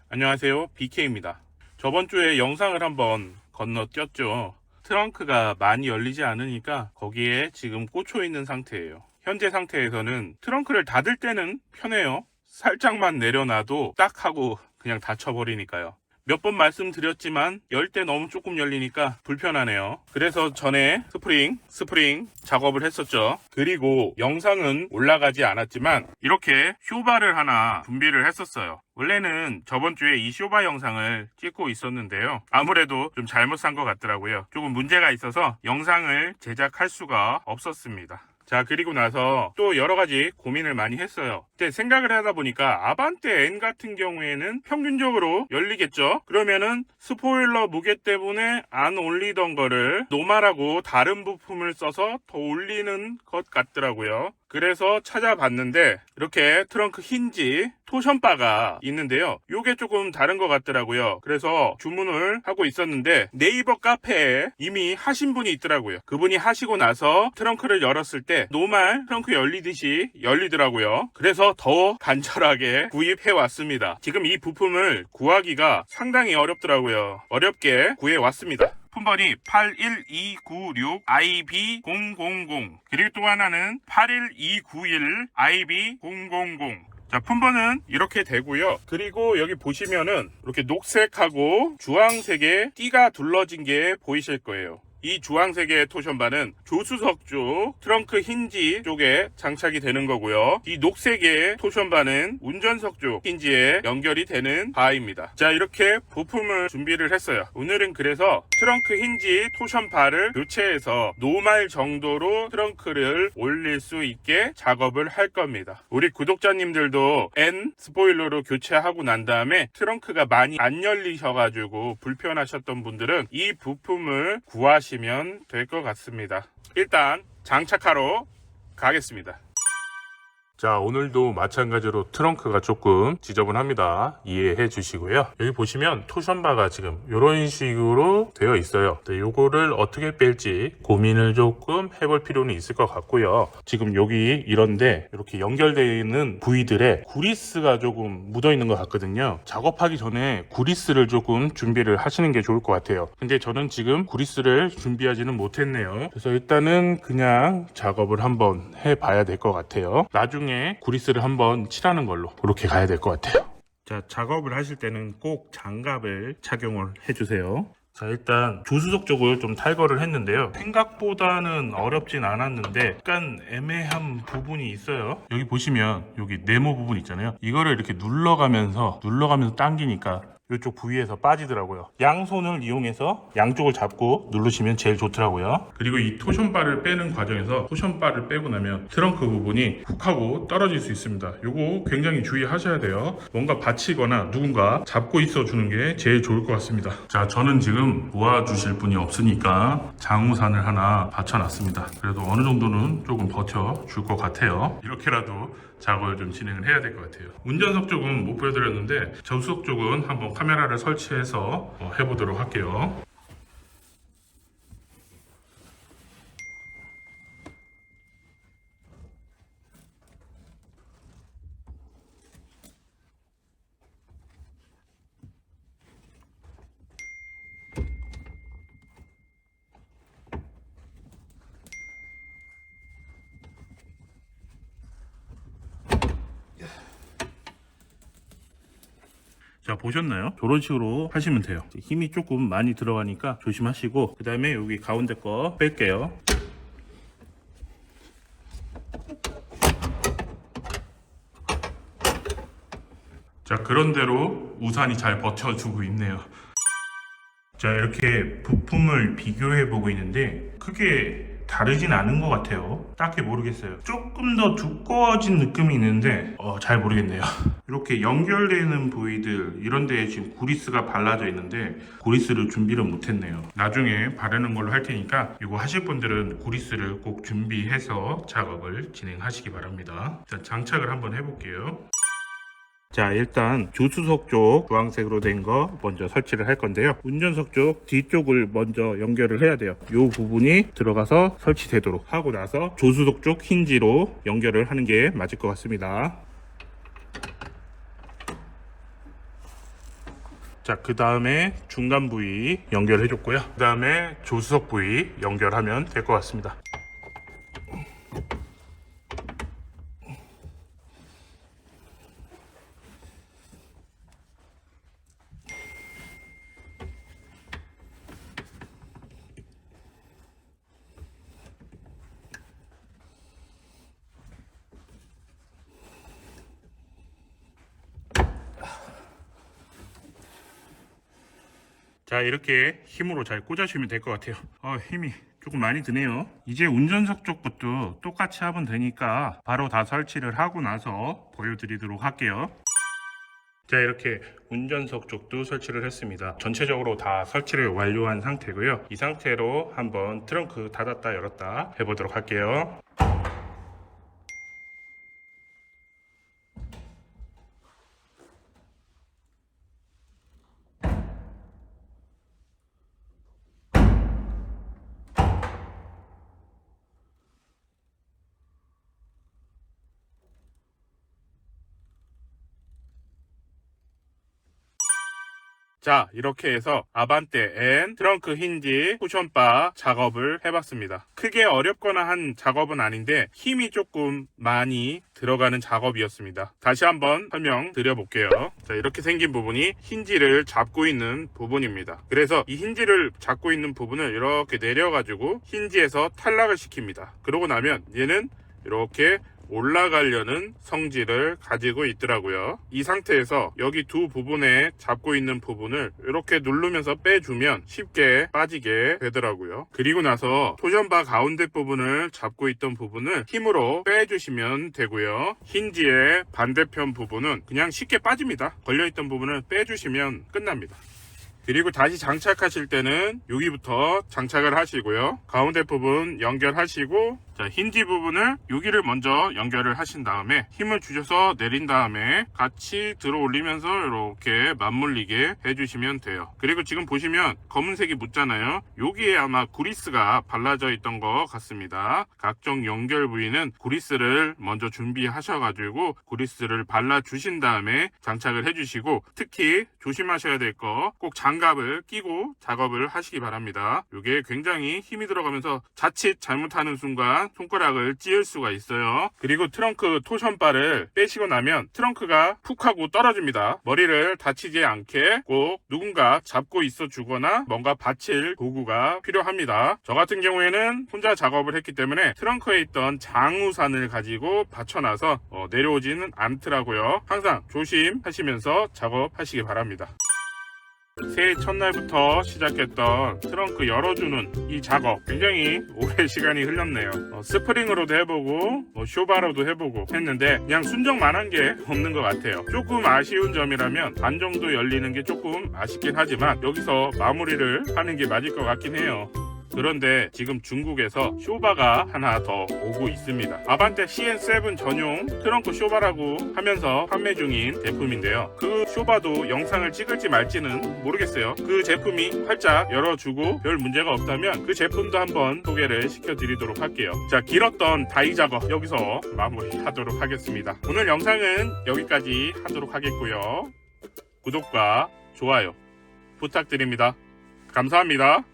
안녕하세요, BK입니다. 저번 주에 영상을 한번 건너뛰었죠. 트렁크가 많이 열리지 않으니까 거기에 지금 꽂혀 있는 상태예요. 현재 상태에서는 트렁크를 닫을 때는 편해요. 살짝만 내려놔도 딱 하고 그냥 닫혀버리니까요. 몇 번 말씀드렸지만 열 때 너무 조금 열리니까 불편하네요. 그래서 전에 스프링 작업을 했었죠. 그리고 영상은 올라가지 않았지만 이렇게 쇼바를 하나 준비를 했었어요. 원래는 저번 주에 이 쇼바 영상을 찍고 있었는데요. 아무래도 좀 잘못 산 것 같더라고요. 조금 문제가 있어서 영상을 제작할 수가 없었습니다. 자, 그리고 나서 또 여러 가지 고민을 많이 했어요. 근데 생각을 하다 보니까 아반떼 N 같은 경우에는 평균적으로 열리겠죠. 그러면은 스포일러 무게 때문에 안 올리던 거를 노말하고 다른 부품을 써서 더 올리는 것 같더라고요. 그래서 찾아봤는데 이렇게 트렁크 힌지 토션바가 있는데요. 요게 조금 다른 것 같더라고요. 그래서 주문을 하고 있었는데 네이버 카페에 이미 하신 분이 있더라고요. 그분이 하시고 나서 트렁크를 열었을 때 노말 트렁크 열리듯이 열리더라고요. 그래서 더 간절하게 구입해 왔습니다. 지금 이 부품을 구하기가 상당히 어렵더라고요. 어렵게 구해 왔습니다. 품번이 81296IB000 그리고 또 하나는 81291IB000. 자, 품번은 이렇게 되고요. 그리고 여기 보시면은 이렇게 녹색하고 주황색의 띠가 둘러진 게 보이실 거예요. 이 주황색의 토션바는 조수석 쪽 트렁크 힌지 쪽에 장착이 되는 거고요. 이 녹색의 토션바는 운전석 쪽 힌지에 연결이 되는 바입니다. 자, 이렇게 부품을 준비를 했어요. 오늘은 그래서 트렁크 힌지 토션바를 교체해서 노말 정도로 트렁크를 올릴 수 있게 작업을 할 겁니다. 우리 구독자님들도 N 스포일러로 교체하고 난 다음에 트렁크가 많이 안 열리셔가지고 불편하셨던 분들은 이 부품을 구하시면 될 것 같습니다. 일단 장착하러 가겠습니다. 자, 오늘도 마찬가지로 트렁크가 조금 지저분합니다. 이해해 주시고요. 여기 보시면 토션바가 지금 이런 식으로 되어 있어요. 요거를 어떻게 뺄지 고민을 조금 해볼 필요는 있을 것 같고요. 지금 여기 이런데 이렇게 연결되어 있는 부위들에 구리스가 조금 묻어 있는 것 같거든요. 작업하기 전에 구리스를 조금 준비를 하시는 게 좋을 것 같아요. 근데 저는 지금 구리스를 준비하지는 못했네요. 그래서 일단은 그냥 작업을 한번 해봐야 될 것 같아요. 나중에 구리스를 한번 칠하는 걸로 그렇게 가야 될 것 같아요. 자, 작업을 하실 때는 꼭 장갑을 착용을 해주세요. 자, 일단 조수석 쪽을 좀 탈거를 했는데요. 생각보다는 어렵진 않았는데 약간 애매한 부분이 있어요. 여기 보시면 여기 네모 부분 있잖아요. 이거를 이렇게 눌러가면서 당기니까 이쪽 부위에서 빠지더라고요. 양손을 이용해서 양쪽을 잡고 누르시면 제일 좋더라고요. 그리고 이 토션바를 빼는 과정에서 토션바를 빼고 나면 트렁크 부분이 훅 하고 떨어질 수 있습니다. 요거 굉장히 주의하셔야 돼요. 뭔가 받치거나 누군가 잡고 있어 주는 게 제일 좋을 것 같습니다. 자, 저는 지금 도와주실 분이 없으니까 장우산을 하나 받쳐놨습니다. 그래도 어느 정도는 조금 버텨줄 것 같아요. 이렇게라도 작업을 좀 진행을 해야 될 것 같아요. 운전석 쪽은 못 보여드렸는데 조수석 쪽은 한번 카메라를 설치해서 해보도록 할게요. 자, 보셨나요? 저런 식으로 하시면 돼요. 힘이 조금 많이 들어가니까 조심하시고, 그 다음에 여기 가운데 거 뺄게요. 자, 그런대로 우산이 잘 버텨주고 있네요. 자, 이렇게 부품을 비교해 보고 있는데 크게 다르진 않은 것 같아요. 딱히 모르겠어요. 조금 더 두꺼워진 느낌이 있는데 잘 모르겠네요. 이렇게 연결되는 부위들 이런 데에 지금 구리스가 발라져 있는데 구리스를 준비를 못했네요. 나중에 바르는 걸로 할 테니까 이거 하실 분들은 구리스를 꼭 준비해서 작업을 진행하시기 바랍니다. 자, 장착을 한번 해볼게요. 자, 일단 조수석 쪽 주황색으로 된 거 먼저 설치를 할 건데요. 운전석 쪽 뒤쪽을 먼저 연결을 해야 돼요. 이 부분이 들어가서 설치되도록 하고 나서 조수석 쪽 힌지로 연결을 하는 게 맞을 것 같습니다. 자, 그 다음에 중간 부위 연결해 줬고요. 그 다음에 조수석 부위 연결하면 될 것 같습니다. 자, 이렇게 힘으로 잘 꽂아주시면 될 것 같아요. 힘이 조금 많이 드네요. 이제 운전석 쪽부터 똑같이 하면 되니까 바로 다 설치를 하고 나서 보여드리도록 할게요. 자, 이렇게 운전석 쪽도 설치를 했습니다. 전체적으로 다 설치를 완료한 상태고요. 이 상태로 한번 트렁크 닫았다 열었다 해보도록 할게요. 자, 이렇게 해서 아반떼 N 트렁크 힌지 쿠션바 작업을 해봤습니다. 크게 어렵거나 한 작업은 아닌데 힘이 조금 많이 들어가는 작업이었습니다. 다시 한번 설명드려볼게요. 자, 이렇게 생긴 부분이 힌지를 잡고 있는 부분입니다. 그래서 이 힌지를 잡고 있는 부분을 이렇게 내려가지고 힌지에서 탈락을 시킵니다. 그러고 나면 얘는 이렇게 올라가려는 성질을 가지고 있더라고요. 이 상태에서 여기 두 부분에 잡고 있는 부분을 이렇게 누르면서 빼주면 쉽게 빠지게 되더라고요. 그리고 나서 토션바 가운데 부분을 잡고 있던 부분을 힘으로 빼주시면 되고요. 힌지의 반대편 부분은 그냥 쉽게 빠집니다. 걸려있던 부분을 빼주시면 끝납니다. 그리고 다시 장착하실 때는 여기부터 장착을 하시고요. 가운데 부분 연결하시고, 자, 힌지 부분을 여기를 먼저 연결을 하신 다음에 힘을 주셔서 내린 다음에 같이 들어 올리면서 이렇게 맞물리게 해주시면 돼요. 그리고 지금 보시면 검은색이 묻잖아요. 여기에 아마 구리스가 발라져 있던 것 같습니다. 각종 연결 부위는 구리스를 먼저 준비하셔가지고 구리스를 발라주신 다음에 장착을 해주시고, 특히 조심하셔야 될 거 꼭 장갑을 끼고 작업을 하시기 바랍니다. 이게 굉장히 힘이 들어가면서 자칫 잘못하는 순간 손가락을 찌을 수가 있어요. 그리고 트렁크 토션바를 빼시고 나면 트렁크가 푹 하고 떨어집니다. 머리를 다치지 않게 꼭 누군가 잡고 있어 주거나 뭔가 받칠 도구가 필요합니다. 저 같은 경우에는 혼자 작업을 했기 때문에 트렁크에 있던 장우산을 가지고 받쳐놔서 내려오지는 않더라고요. 항상 조심하시면서 작업하시기 바랍니다. 새해 첫날부터 시작했던 트렁크 열어주는 이 작업 굉장히 오래 시간이 흘렀네요. 스프링으로도 해보고 쇼바로도 해보고 했는데 그냥 순정만한 게 없는 것 같아요. 조금 아쉬운 점이라면 반 정도 열리는 게 조금 아쉽긴 하지만 여기서 마무리를 하는 게 맞을 것 같긴 해요. 그런데 지금 중국에서 쇼바가 하나 더 오고 있습니다. 아반떼 CN7 전용 트렁크 쇼바라고 하면서 판매 중인 제품인데요. 그 쇼바도 영상을 찍을지 말지는 모르겠어요. 그 제품이 활짝 열어주고 별 문제가 없다면 그 제품도 한번 소개를 시켜드리도록 할게요. 자, 길었던 다이 작업 여기서 마무리하도록 하겠습니다. 오늘 영상은 여기까지 하도록 하겠고요. 구독과 좋아요 부탁드립니다. 감사합니다.